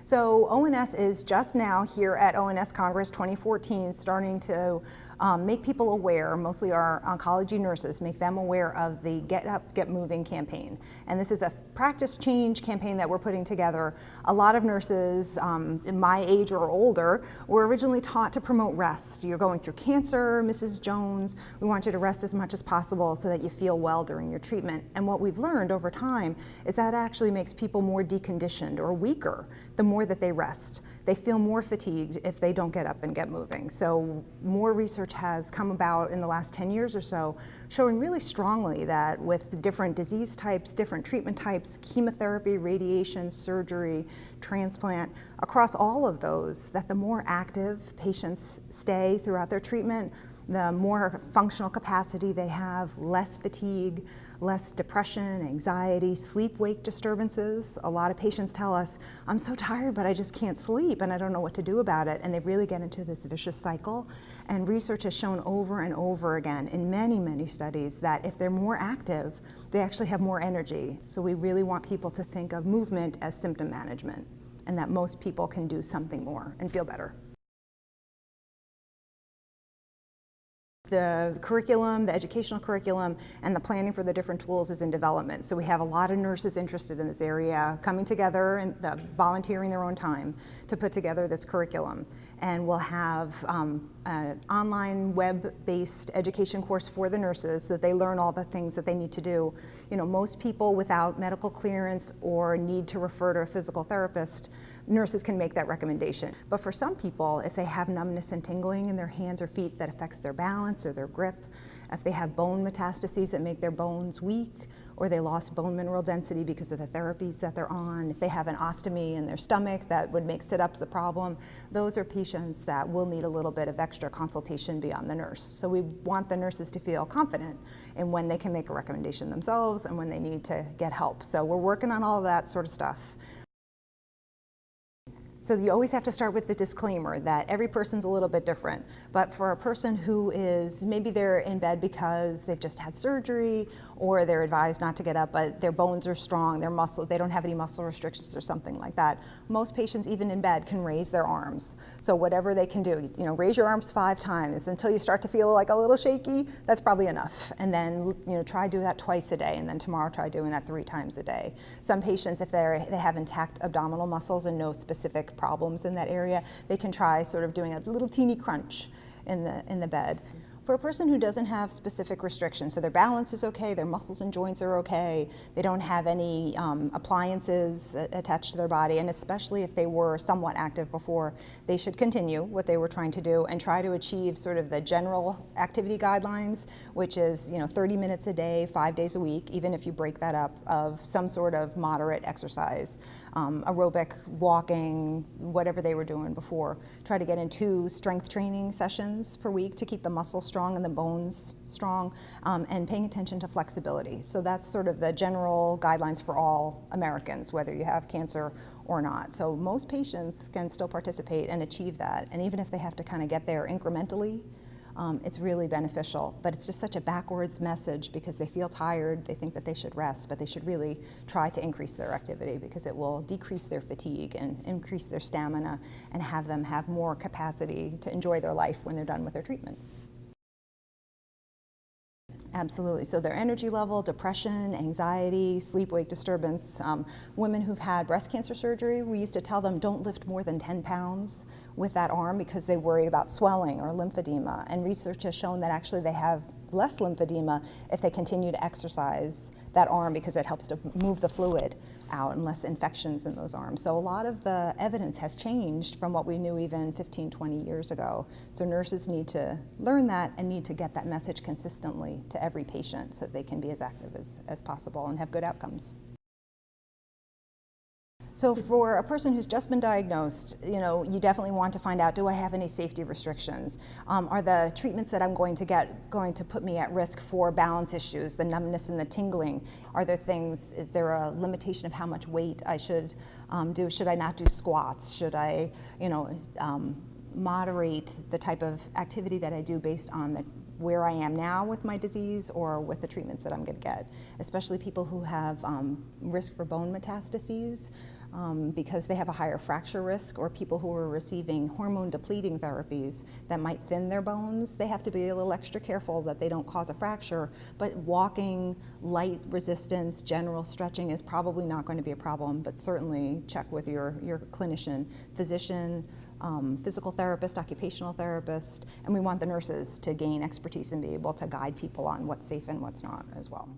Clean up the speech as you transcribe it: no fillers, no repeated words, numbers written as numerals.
So ONS is just now here at ONS Congress 2014 starting to make people aware, mostly our oncology nurses, make them aware of the Get Up, Get Moving campaign. And this is a practice change campaign that we're putting together. A lot of nurses in my age or older were originally taught to promote rest. You're going through cancer, Mrs. Jones, we want you to rest as much as possible so that you feel well during your treatment. And what we've learned over time is that actually makes people more deconditioned or weaker the more that they rest. They feel more fatigued if they don't get up and get moving. So more research has come about in the last 10 years or so showing really strongly that with different disease types, different treatment types, chemotherapy, radiation, surgery, transplant, across all of those, that the more active patients stay throughout their treatment, the more functional capacity they have, less fatigue, less depression, anxiety, sleep-wake disturbances. A lot of patients tell us, I'm so tired, but I just can't sleep and I don't know what to do about it. And they really get into this vicious cycle. And research has shown over and over again in many, many studies that if they're more active, they actually have more energy. So we really want people to think of movement as symptom management and that most people can do something more and feel better. The curriculum, the educational curriculum, and the planning for the different tools is in development. So we have a lot of nurses interested in this area coming together and volunteering their own time to put together this curriculum. And we'll have an online web-based education course for the nurses so that they learn all the things that they need to do. You know, most people without medical clearance or need to refer to a physical therapist, nurses can make that recommendation. But for some people, if they have numbness and tingling in their hands or feet that affects their balance or their grip, if they have bone metastases that make their bones weak, or they lost bone mineral density because of the therapies that they're on, if they have an ostomy in their stomach that would make sit-ups a problem, those are patients that will need a little bit of extra consultation beyond the nurse. So we want the nurses to feel confident in when they can make a recommendation themselves and when they need to get help. So we're working on all of that sort of stuff. So you always have to start with the disclaimer that every person's a little bit different. But for a person who is, maybe they're in bed because they've just had surgery or they're advised not to get up, but their bones are strong, their muscle, they don't have any muscle restrictions or something like that. Most patients, even in bed, can raise their arms. So whatever they can do, you know, raise your arms 5 times until you start to feel like a little shaky, that's probably enough. And then, you know, try doing that twice a day, and then tomorrow try doing that 3 times a day. Some patients, if they have intact abdominal muscles and no specific problems in that area, they can try sort of doing a little teeny crunch in the bed. For a person who doesn't have specific restrictions, so their balance is okay, their muscles and joints are okay, they don't have any appliances attached to their body, and especially if they were somewhat active before, they should continue what they were trying to do and try to achieve sort of the general activity guidelines, which is, you know, 30 minutes a day, 5 days a week, even if you break that up, of some sort of moderate exercise, aerobic, walking, whatever they were doing before. Try to get in 2 strength training sessions per week to keep the muscles strong and the bones strong, and paying attention to flexibility. So that's sort of the general guidelines for all Americans, whether you have cancer or not. So most patients can still participate and achieve that. And even if they have to kind of get there incrementally, it's really beneficial. But it's just such a backwards message because they feel tired, they think that they should rest, but they should really try to increase their activity because it will decrease their fatigue and increase their stamina and have them have more capacity to enjoy their life when they're done with their treatment. Absolutely. So their energy level, depression, anxiety, sleep-wake disturbance. Women who've had breast cancer surgery, we used to tell them don't lift more than 10 pounds with that arm because they worried about swelling or lymphedema. And research has shown that actually they have less lymphedema if they continue to exercise that arm because it helps to move the fluid out and less infections in those arms. So a lot of the evidence has changed from what we knew even 15, 20 years ago. So nurses need to learn that and need to get that message consistently to every patient so that they can be as active as possible and have good outcomes. So for a person who's just been diagnosed, you know, you definitely want to find out, do I have any safety restrictions? Are the treatments that I'm going to get going to put me at risk for balance issues, the numbness and the tingling? Are there things, is there a limitation of how much weight I should do? Should I not do squats? Should I, you know, moderate the type of activity that I do based on where I am now with my disease or with the treatments that I'm going to get, especially people who have risk for bone metastases. because they have a higher fracture risk, or people who are receiving hormone depleting therapies that might thin their bones. They have to be a little extra careful that they don't cause a fracture, but walking, light resistance, general stretching is probably not going to be a problem, but certainly check with your clinician, physician, physical therapist, occupational therapist, and we want the nurses to gain expertise and be able to guide people on what's safe and what's not as well.